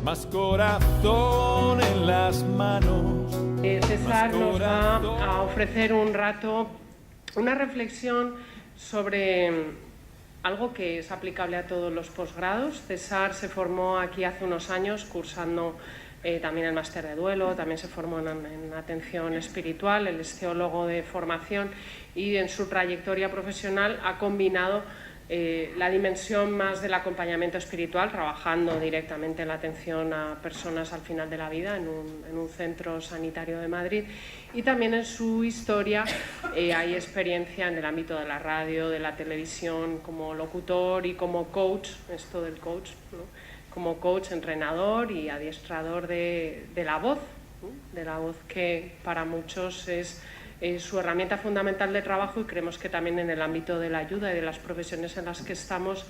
más corazón en las manos. César nos va a ofrecer un rato, una reflexión sobre algo que es aplicable a todos los posgrados. César se formó aquí hace unos años cursando también el máster de duelo, también se formó en atención espiritual, él es teólogo de formación y en su trayectoria profesional ha combinado la dimensión más del acompañamiento espiritual, trabajando directamente en la atención a personas al final de la vida en un centro sanitario de Madrid, y también en su historia hay experiencia en el ámbito de la radio, de la televisión, como locutor y como coach, esto del coach, ¿no? Como coach, entrenador y adiestrador de la voz, ¿no? De la voz, que para muchos es su herramienta fundamental de trabajo, y creemos que también en el ámbito de la ayuda y de las profesiones en las que estamos,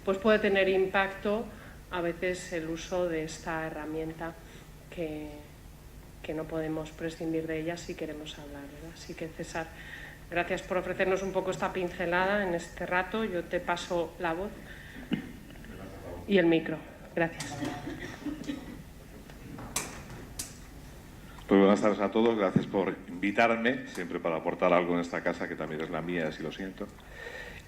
pues puede tener impacto a veces el uso de esta herramienta que no podemos prescindir de ella si queremos hablar, ¿verdad? Así que, César, gracias por ofrecernos un poco esta pincelada en este rato. Yo te paso la voz y el micro. Gracias. Pues buenas tardes a todos, gracias por invitarme, siempre para aportar algo en esta casa, que también es la mía, así lo siento,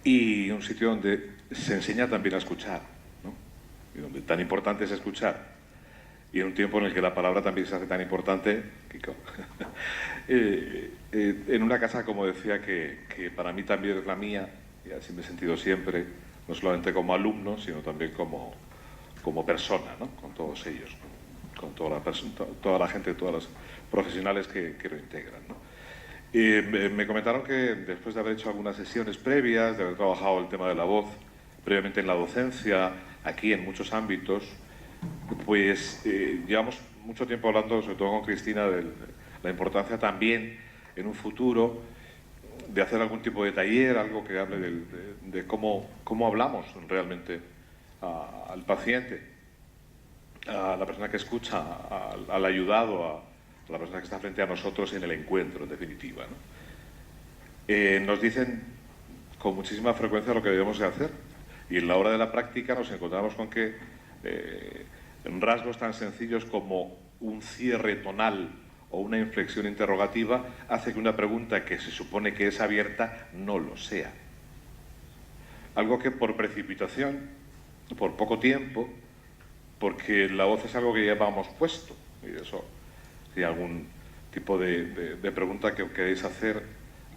y un sitio donde se enseña también a escuchar, ¿no? Y donde tan importante es escuchar, y en un tiempo en el que la palabra también se hace tan importante, Kiko, en una casa, como decía, que para mí también es la mía, y así me he sentido siempre, no solamente como alumno, sino también como persona, ¿no? Con todos ellos, ¿no? Con toda la gente, todos los profesionales que lo integran, ¿no? Y me comentaron que después de haber hecho algunas sesiones previas, de haber trabajado el tema de la voz previamente en la docencia, aquí en muchos ámbitos, pues llevamos mucho tiempo hablando, sobre todo con Cristina, de la importancia también en un futuro de hacer algún tipo de taller, algo que hable de cómo hablamos realmente al paciente, a la persona que escucha, al ayudado, a la persona que está frente a nosotros en el encuentro, en definitiva, ¿no? Nos dicen con muchísima frecuencia lo que debemos de hacer, y en la hora de la práctica nos encontramos con que en rasgos tan sencillos como un cierre tonal o una inflexión interrogativa hace que una pregunta que se supone que es abierta no lo sea. Algo que por precipitación, por poco tiempo, porque la voz es algo que llevamos puesto, y eso, si hay algún tipo de pregunta que queréis hacer,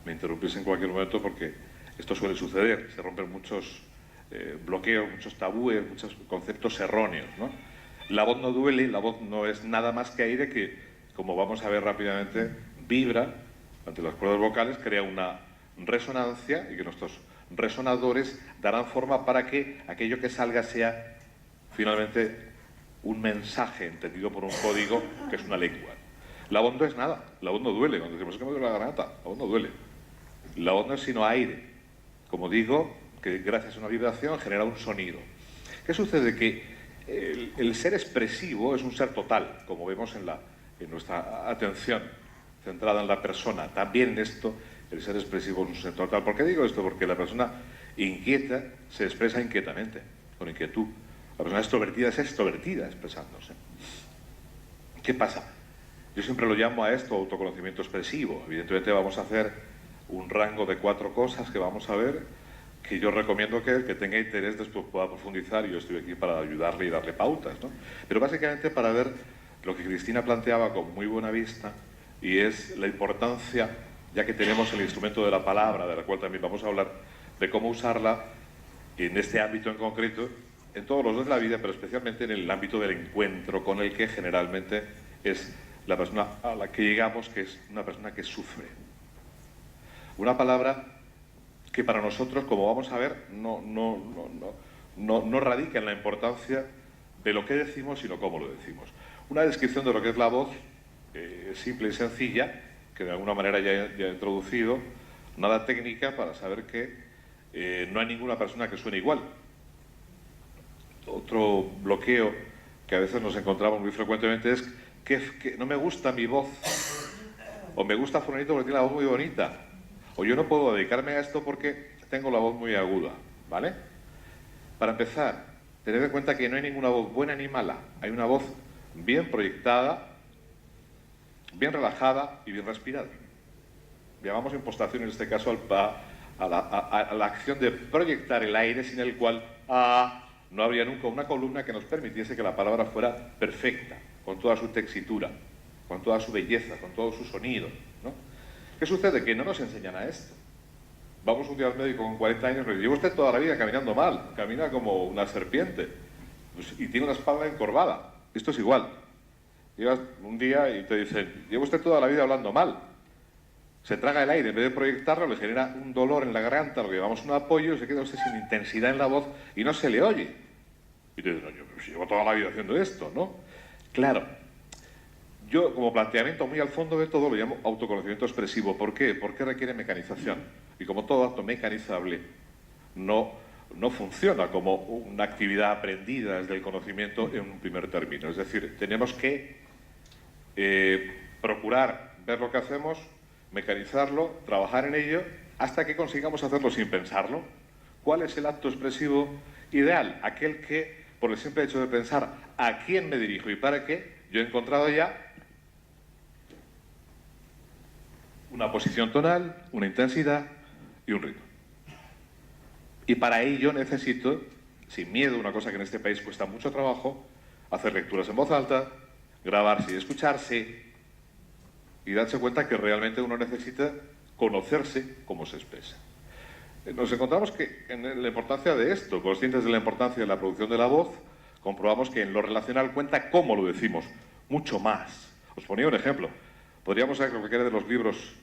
me interrumpís en cualquier momento, porque esto suele suceder, se rompen muchos bloqueos, muchos tabúes, muchos conceptos erróneos, ¿no? La voz no duele, la voz no es nada más que aire que, como vamos a ver rápidamente, vibra ante las cuerdas vocales, crea una resonancia, y que nuestros resonadores darán forma para que aquello que salga sea finalmente un mensaje entendido por un código que es una lengua. La voz no es nada, la voz no duele. Cuando decimos que me duele la garganta, la voz no duele. La voz no es sino aire, como digo, que gracias a una vibración genera un sonido. ¿Qué sucede? Que el ser expresivo es un ser total, como vemos en nuestra atención centrada en la persona. También en esto el ser expresivo es un ser total. ¿Por qué digo esto? Porque la persona inquieta se expresa inquietamente, con inquietud. La persona extrovertida es extrovertida expresándose. ¿Qué pasa? Yo siempre lo llamo a esto autoconocimiento expresivo. Evidentemente vamos a hacer un rango de 4 cosas que vamos a ver, que yo recomiendo que el que tenga interés después pueda profundizar, y yo estoy aquí para ayudarle y darle pautas, ¿no? Pero básicamente para ver lo que Cristina planteaba con muy buena vista, y es la importancia, ya que tenemos el instrumento de la palabra, de la cual también vamos a hablar, de cómo usarla en este ámbito en concreto, en todos los de la vida, pero especialmente en el ámbito del encuentro, con el que generalmente es la persona a la que llegamos, que es una persona que sufre. Una palabra que para nosotros, como vamos a ver, no radica en la importancia de lo que decimos, sino cómo lo decimos. Una descripción de lo que es la voz, simple y sencilla, que de alguna manera ya he introducido, nada técnica, para saber que no hay ninguna persona que suene igual. Otro bloqueo que a veces nos encontramos muy frecuentemente es que no me gusta mi voz, o me gusta fulanito porque tiene la voz muy bonita, o yo no puedo dedicarme a esto porque tengo la voz muy aguda, ¿vale? Para empezar, Tened en cuenta que no hay ninguna voz buena ni mala. Hay una voz bien proyectada, bien relajada y bien respirada. Llamamos impostación en este caso a la acción de proyectar el aire sin el cual no habría nunca una columna que nos permitiese que la palabra fuera perfecta, con toda su textura, con toda su belleza, con todo su sonido, ¿no? ¿Qué sucede? Que no nos enseñan a esto. Vamos un día al médico con 40 años y le digo, usted toda la vida caminando mal, camina como una serpiente, pues, y tiene una espalda encorvada. Esto es igual. Llegas un día y te dicen, lleva usted toda la vida hablando mal. Se traga el aire, en vez de proyectarlo, le genera un dolor en la garganta, lo que llamamos un apoyo, se queda usted sin intensidad en la voz y no se le oye. Y te dicen, no, yo pues, llevo toda la vida haciendo esto, ¿no? Claro, yo como planteamiento muy al fondo de todo lo llamo autoconocimiento expresivo. ¿Por qué? Porque requiere mecanización. Y como todo acto mecanizable, no funciona como una actividad aprendida desde el conocimiento en un primer término. Es decir, tenemos que procurar ver lo que hacemos, mecanizarlo, trabajar en ello, hasta que consigamos hacerlo sin pensarlo. ¿Cuál es el acto expresivo ideal? Aquel que, por el simple hecho de pensar a quién me dirijo y para qué, yo he encontrado ya una posición tonal, una intensidad y un ritmo. Y para ello necesito, sin miedo, una cosa que en este país cuesta mucho trabajo, hacer lecturas en voz alta, grabarse y escucharse, y darse cuenta que realmente uno necesita conocerse cómo se expresa. Nos encontramos que en la importancia de esto, conscientes de la importancia de la producción de la voz, comprobamos que en lo relacional cuenta cómo lo decimos, mucho más. Os ponía un ejemplo. Podríamos saber cualquiera de los libros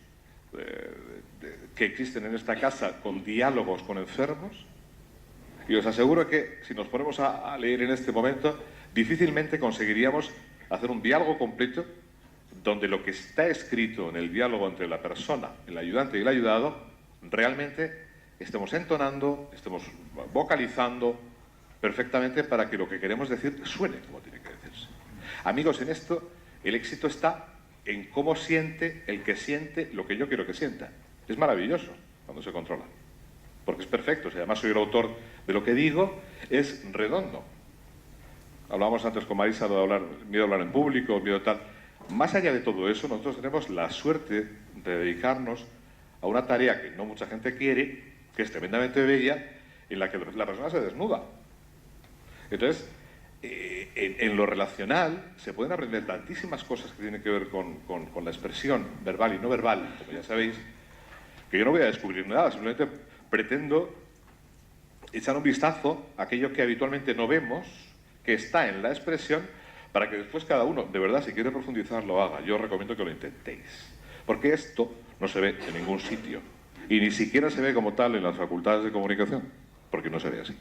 que existen en esta casa con diálogos con enfermos, y os aseguro que si nos ponemos a leer en este momento, difícilmente conseguiríamos hacer un diálogo completo donde lo que está escrito en el diálogo entre la persona, el ayudante y el ayudado, realmente estemos entonando, estemos vocalizando perfectamente para que lo que queremos decir suene como tiene que decirse. Amigos, en esto el éxito está en cómo siente el que siente lo que yo quiero que sienta. Es maravilloso cuando se controla, porque es perfecto. Si además soy el autor de lo que digo, es redondo. Hablábamos antes con Marisa de hablar, miedo a hablar en público, miedo tal. Más allá de todo eso, nosotros tenemos la suerte de dedicarnos a una tarea que no mucha gente quiere, que es tremendamente bella, en la que la persona se desnuda. Entonces, en lo relacional se pueden aprender tantísimas cosas que tienen que ver con la expresión verbal y no verbal, como ya sabéis, que yo no voy a descubrir nada, simplemente pretendo echar un vistazo a aquello que habitualmente no vemos, que está en la expresión, para que después cada uno, de verdad, si quiere profundizar, lo haga. Yo os recomiendo que lo intentéis, porque esto no se ve en ningún sitio, y ni siquiera se ve como tal en las facultades de comunicación, porque no se ve así.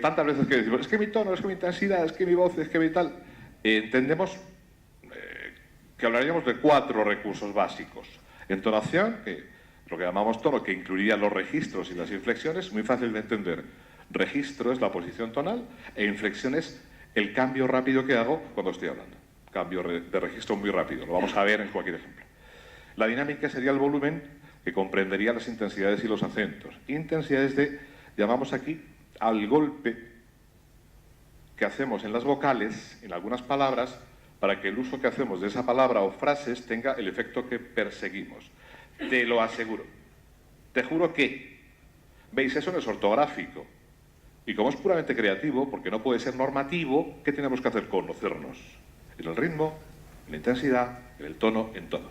Tantas veces que decimos, es que mi tono, es que mi intensidad, es que mi voz, es que mi tal... entendemos que hablaríamos de 4 recursos básicos. Entonación, que lo que llamamos tono, que incluiría los registros y las inflexiones, muy fácil de entender. Registro es la posición tonal e inflexión es el cambio rápido que hago cuando estoy hablando. Cambio de registro muy rápido, lo vamos a ver en cualquier ejemplo. La dinámica sería el volumen, que comprendería las intensidades y los acentos. Intensidades llamamos aquí al golpe que hacemos en las vocales, en algunas palabras, para que el uso que hacemos de esa palabra o frases tenga el efecto que perseguimos. Te lo aseguro. Te juro que, veis, eso no es ortográfico. Y como es puramente creativo, porque no puede ser normativo, ¿qué tenemos que hacer? Conocernos. En el ritmo, en la intensidad, en el tono, en todo.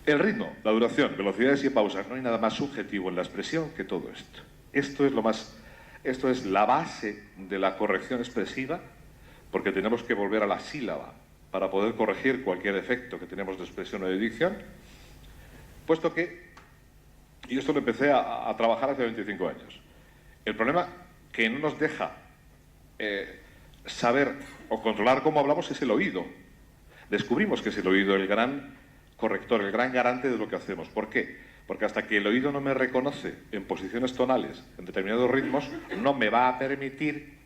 El ritmo, la duración, velocidades y pausas, no hay nada más subjetivo en la expresión que todo esto. Esto es la base de la corrección expresiva, porque tenemos que volver a la sílaba para poder corregir cualquier defecto que tenemos de expresión o de dicción, puesto que, y esto lo empecé a trabajar hace 25 años, el problema que no nos deja saber o controlar cómo hablamos es el oído. Descubrimos que es el oído el gran corrector, el gran garante de lo que hacemos. ¿Por qué? Porque hasta que el oído no me reconoce en posiciones tonales, en determinados ritmos, no me va a permitir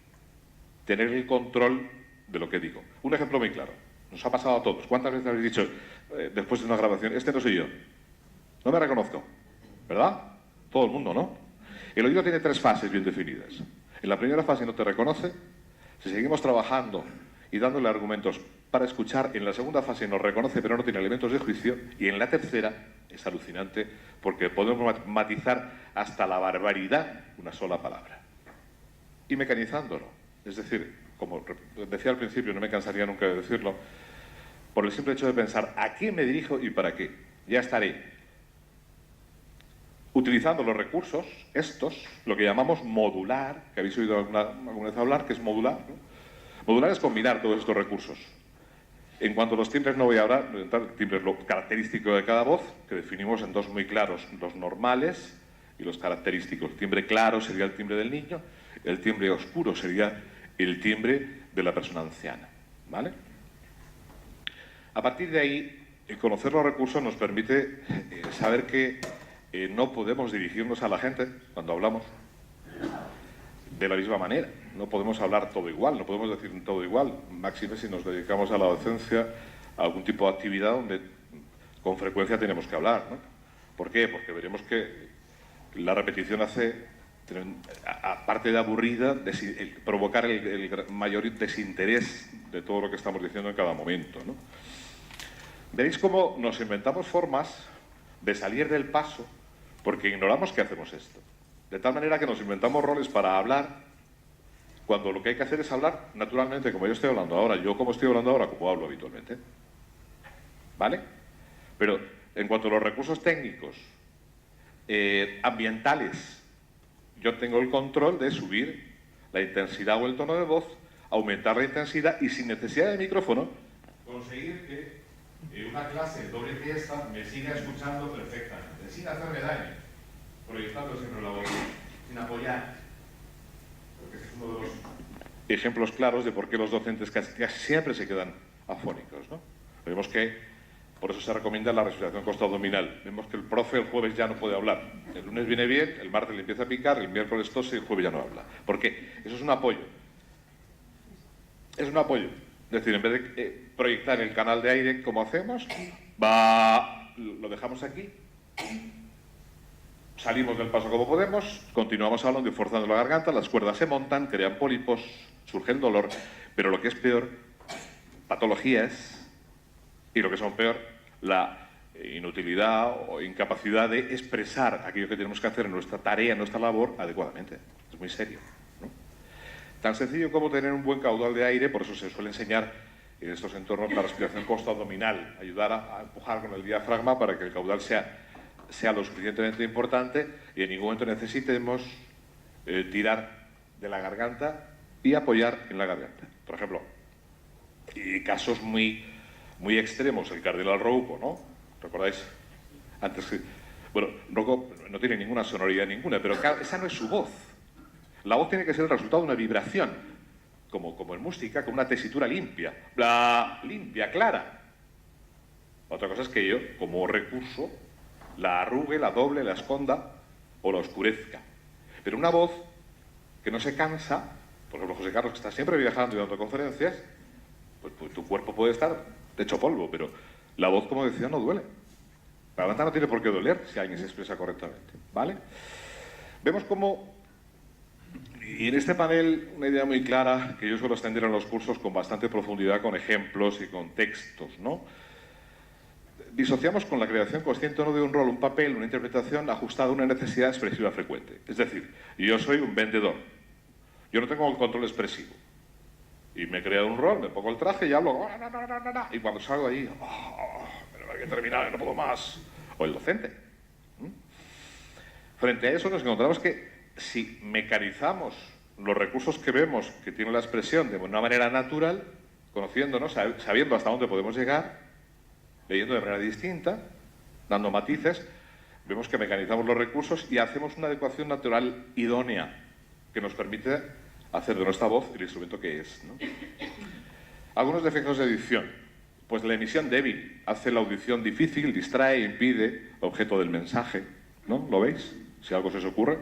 tener el control de lo que digo. Un ejemplo muy claro. Nos ha pasado a todos. ¿Cuántas veces habéis dicho, después de una grabación, este no soy yo? No me reconozco. ¿Verdad? Todo el mundo, ¿no? El oído tiene 3 fases bien definidas. En la primera fase no te reconoce, si seguimos trabajando y dándole argumentos para escuchar, en la segunda fase nos reconoce pero no tiene elementos de juicio, y en la tercera es alucinante porque podemos matizar hasta la barbaridad una sola palabra. Y mecanizándolo, es decir, como decía al principio, no me cansaría nunca de decirlo, por el simple hecho de pensar a quién me dirijo y para qué. Ya estaré utilizando los recursos, estos, lo que llamamos modular, que habéis oído alguna vez hablar, que es modular, ¿no? Modular es combinar todos estos recursos. En cuanto a los timbres no voy a hablar, el timbre es lo característico de cada voz, que definimos en dos muy claros, los normales y los característicos. El timbre claro sería el timbre del niño, el timbre oscuro sería el timbre de la persona anciana, ¿vale? A partir de ahí, conocer los recursos nos permite saber que no podemos dirigirnos a la gente cuando hablamos de la misma manera. No podemos hablar todo igual, no podemos decir todo igual, máxime si nos dedicamos a la docencia, a algún tipo de actividad donde con frecuencia tenemos que hablar, ¿no? ¿Por qué? Porque veremos que la repetición hace, aparte de aburrida, provocar el mayor desinterés de todo lo que estamos diciendo en cada momento, ¿no? Veréis cómo nos inventamos formas de salir del paso porque ignoramos que hacemos esto. De tal manera que nos inventamos roles para hablar cuando lo que hay que hacer es hablar naturalmente, como yo estoy hablando ahora, yo como estoy hablando ahora, como hablo habitualmente. ¿Vale? Pero en cuanto a los recursos técnicos, ambientales, yo tengo el control de subir la intensidad o el tono de voz, aumentar la intensidad y sin necesidad de micrófono, conseguir que una clase doble que esta me siga escuchando perfectamente, sin hacerme daño, proyectando siempre la voz, sin apoyar. Porque ese es uno de los ejemplos claros de por qué los docentes casi siempre se quedan afónicos, ¿no? Vemos que por eso se recomienda la respiración costo-abdominal. Vemos que el profe el jueves ya no puede hablar. El lunes viene bien, el martes le empieza a picar, el miércoles tose y el jueves ya no habla. ¿Por qué? Eso es un apoyo. Es un apoyo. Es decir, en vez de proyectar el canal de aire como hacemos, lo dejamos aquí, salimos del paso como podemos, continuamos hablando y forzando la garganta, las cuerdas se montan, crean pólipos, surge el dolor, pero lo que es peor, patologías, y lo que son peor, la inutilidad o incapacidad de expresar aquello que tenemos que hacer en nuestra tarea, en nuestra labor, adecuadamente. Es muy serio, ¿no? Tan sencillo como tener un buen caudal de aire, por eso se suele enseñar en estos entornos la respiración costo-abdominal, ayudar a empujar con el diafragma para que el caudal sea lo suficientemente importante y en ningún momento necesitemos tirar de la garganta y apoyar en la garganta. Por ejemplo, y casos muy extremos, el cardenal Rouco, ¿no? ¿Recordáis? Antes que... Bueno, Rouco no tiene ninguna sonoridad ninguna, pero esa no es su voz. La voz tiene que ser el resultado de una vibración, como en música, con una tesitura limpia, limpia, clara. Otra cosa es que yo, como recurso, la arrugue, la doble, la esconda o la oscurezca. Pero una voz que no se cansa, por ejemplo José Carlos, que está siempre viajando y dando conferencias, pues tu cuerpo puede estar hecho polvo, pero la voz, como decía, no duele. La garganta no tiene por qué doler si alguien se expresa correctamente, ¿vale? Vemos cómo, y en este panel, una idea muy clara que yo suelo extender en los cursos con bastante profundidad, con ejemplos y con textos, ¿no? Disociamos con la creación consciente o no de un rol, un papel, una interpretación ajustada a una necesidad expresiva frecuente. Es decir, yo soy un vendedor, yo no tengo el control expresivo. Y me he creado un rol, me pongo el traje y hablo, y cuando salgo ahí, pero hay que terminar, no puedo más. O el docente. Frente a eso nos encontramos que si mecanizamos los recursos que vemos que tiene la expresión de una manera natural, conociéndonos, sabiendo hasta dónde podemos llegar, leyendo de manera distinta, dando matices, vemos que mecanizamos los recursos y hacemos una adecuación natural idónea que nos permite hacer de nuestra voz el instrumento que es, ¿no? Algunos defectos de edición. Pues la emisión débil hace la audición difícil, distrae, impide, objeto del mensaje, ¿no? ¿Lo veis? Si algo se os ocurre,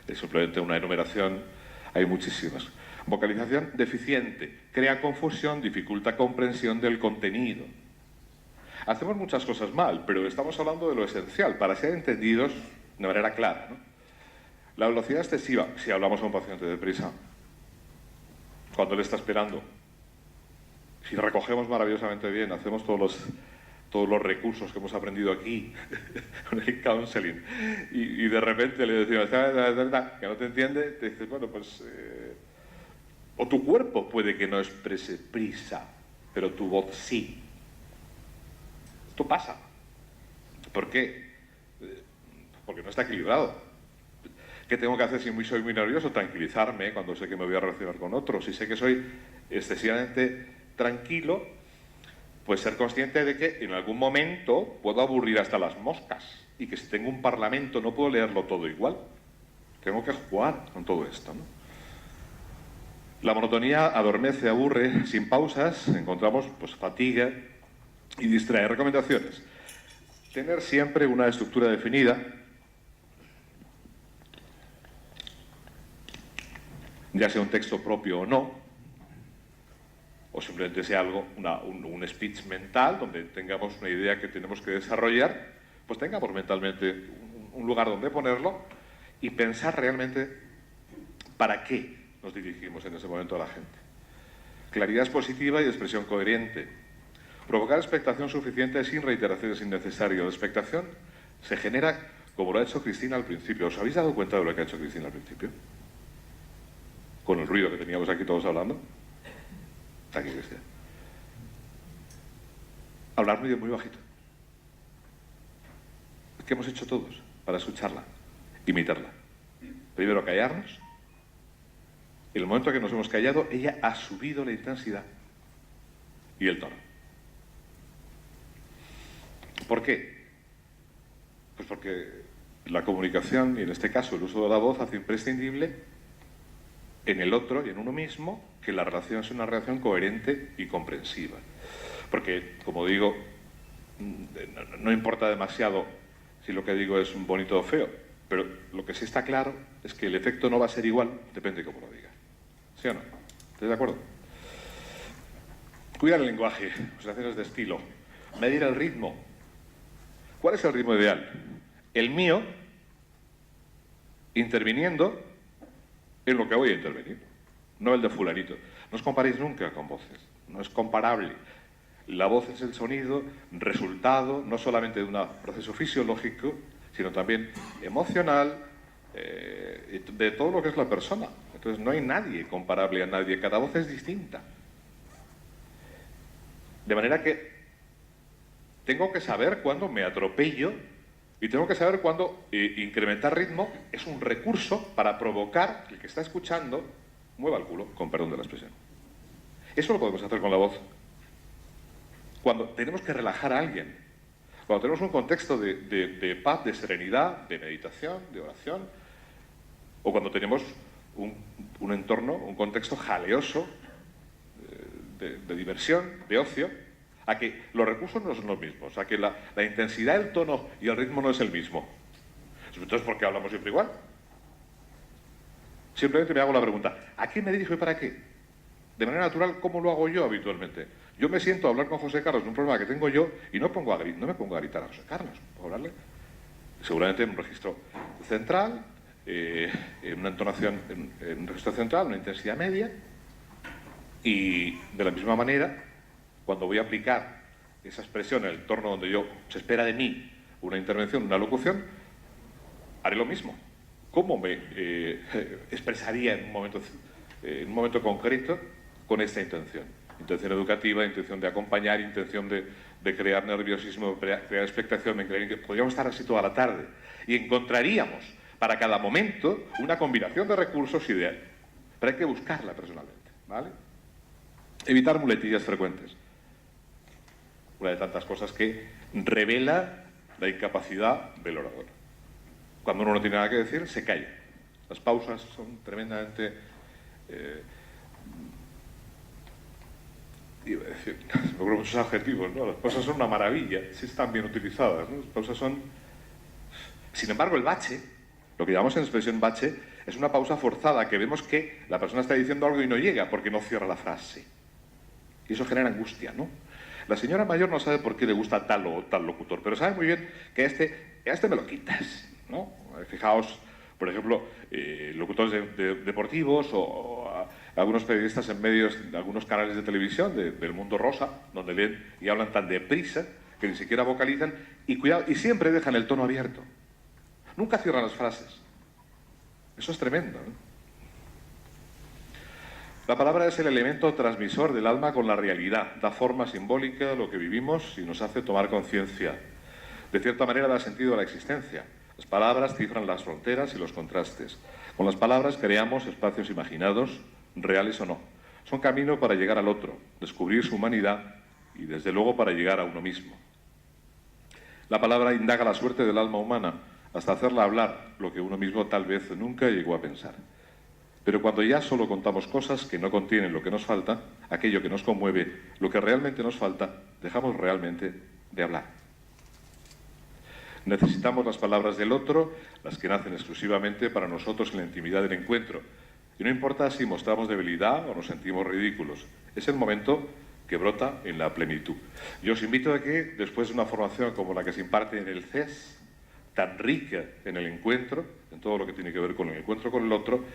es simplemente una enumeración, hay muchísimas. Vocalización deficiente, crea confusión, dificulta comprensión del contenido. Hacemos muchas cosas mal, pero estamos hablando de lo esencial, para ser entendidos de manera clara, ¿no? La velocidad excesiva, si hablamos a un paciente deprisa, cuando él está esperando, si recogemos maravillosamente bien, hacemos todos los recursos que hemos aprendido aquí con el counseling, y de repente le decimos que no te entiende, te dices, bueno, pues o tu cuerpo puede que no exprese prisa, pero tu voz sí. Esto pasa. ¿Por qué? Porque no está equilibrado. ¿Qué tengo que hacer si soy muy nervioso? Tranquilizarme cuando sé que me voy a relacionar con otros. Si sé que soy excesivamente tranquilo, pues ser consciente de que en algún momento puedo aburrir hasta las moscas y que si tengo un parlamento no puedo leerlo todo igual. Tengo que jugar con todo esto, ¿no? La monotonía adormece, aburre, sin pausas encontramos pues fatiga y distrae. Recomendaciones: tener siempre una estructura definida, ya sea un texto propio o no, o simplemente sea algo, un speech mental donde tengamos una idea que tenemos que desarrollar, pues tengamos mentalmente un lugar donde ponerlo y pensar realmente para qué nos dirigimos en ese momento a la gente. Claridad expositiva y expresión coherente. Provocar expectación suficiente sin reiteraciones innecesarias. La expectación se genera como lo ha hecho Cristina al principio. ¿Os habéis dado cuenta de lo que ha hecho Cristina al principio? Con el ruido que teníamos aquí todos hablando. Aquí, Cristina. Hablar muy bajito. ¿Qué hemos hecho todos para escucharla? Imitarla. Primero, callarnos. En el momento que nos hemos callado, ella ha subido la intensidad y el tono. ¿Por qué? Pues porque la comunicación, y en este caso el uso de la voz, hace imprescindible en el otro y en uno mismo que la relación sea una relación coherente y comprensiva. Porque, como digo, no importa demasiado si lo que digo es bonito o feo, pero lo que sí está claro es que el efecto no va a ser igual, depende de cómo lo diga. ¿Sí o no? ¿Estáis de acuerdo? Cuidar el lenguaje, oscilaciones de estilo, medir el ritmo. ¿Cuál es el ritmo ideal? El mío, interviniendo en lo que voy a intervenir, no el de fulanito. No os comparéis nunca con voces, no es comparable. La voz es el sonido resultado no solamente de un proceso fisiológico, sino también emocional, de todo lo que es la persona. Entonces no hay nadie comparable a nadie, cada voz es distinta. De manera que tengo que saber cuándo me atropello y tengo que saber cuándo incrementar ritmo es un recurso para provocar que el que está escuchando mueva el culo, con perdón de la expresión. Eso lo podemos hacer con la voz. Cuando tenemos que relajar a alguien, cuando tenemos un contexto de paz, de serenidad, de meditación, de oración, o cuando tenemos un entorno, un contexto jaleoso, de diversión, de ocio, a que los recursos no son los mismos, a que la intensidad, el tono y el ritmo no es el mismo. Entonces, ¿por qué hablamos siempre igual? Simplemente me hago la pregunta, ¿a qué me dirijo y para qué? De manera natural, ¿cómo lo hago yo habitualmente? Yo me siento a hablar con José Carlos de un problema que tengo yo y no me pongo a gritar a José Carlos, puedo hablarle seguramente en un registro central, en una entonación, en un registro central, una intensidad media, y de la misma manera, cuando voy a aplicar esa expresión en el entorno donde se espera de mí una intervención, una locución, haré lo mismo. ¿Cómo me expresaría en un momento concreto con esta intención? Intención educativa, intención de acompañar, intención de crear nerviosismo, crear expectación, podríamos estar así toda la tarde y encontraríamos para cada momento una combinación de recursos ideal, pero hay que buscarla personalmente, ¿vale? Evitar muletillas frecuentes, una de tantas cosas que revela la incapacidad del orador. Cuando uno no tiene nada que decir, se calla. Las pausas son tremendamente... iba a decir, me acuerdo muchos adjetivos, ¿no? Las pausas son una maravilla, si están bien utilizadas, ¿no? Las pausas son... Sin embargo, el bache, lo que llamamos en expresión bache, es una pausa forzada, que vemos que la persona está diciendo algo y no llega porque no cierra la frase. Y eso genera angustia, ¿no? La señora mayor no sabe por qué le gusta tal o tal locutor, pero sabe muy bien que a este me lo quitas, ¿no? Fijaos Por ejemplo, locutores deportivos o algunos periodistas en medios, algunos canales de televisión del mundo rosa, donde leen y hablan tan deprisa que ni siquiera vocalizan y, cuidado, y siempre dejan el tono abierto. Nunca cierran las frases. Eso es tremendo, ¿no? La palabra es el elemento transmisor del alma con la realidad, da forma simbólica a lo que vivimos y nos hace tomar conciencia. De cierta manera da sentido a la existencia. Las palabras cifran las fronteras y los contrastes. Con las palabras creamos espacios imaginados, reales o no. Son camino para llegar al otro, descubrir su humanidad y desde luego para llegar a uno mismo. La palabra indaga la suerte del alma humana hasta hacerla hablar lo que uno mismo tal vez nunca llegó a pensar. Pero cuando ya solo contamos cosas que no contienen lo que nos falta, aquello que nos conmueve, lo que realmente nos falta, dejamos realmente de hablar. Necesitamos las palabras del otro, las que nacen exclusivamente para nosotros en la intimidad del encuentro. Y no importa si mostramos debilidad o nos sentimos ridículos, es el momento que brota en la plenitud. Yo os invito a que, después de una formación como la que se imparte en el CES, tan rica en el encuentro, en todo lo que tiene que ver con el encuentro con el otro,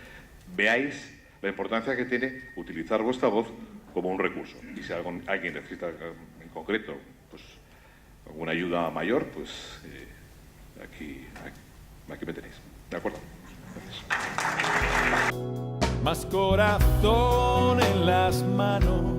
veáis la importancia que tiene utilizar vuestra voz como un recurso. Y si alguien necesita en concreto pues, alguna ayuda mayor, pues aquí me tenéis. ¿De acuerdo? Gracias. Más corazón en las manos.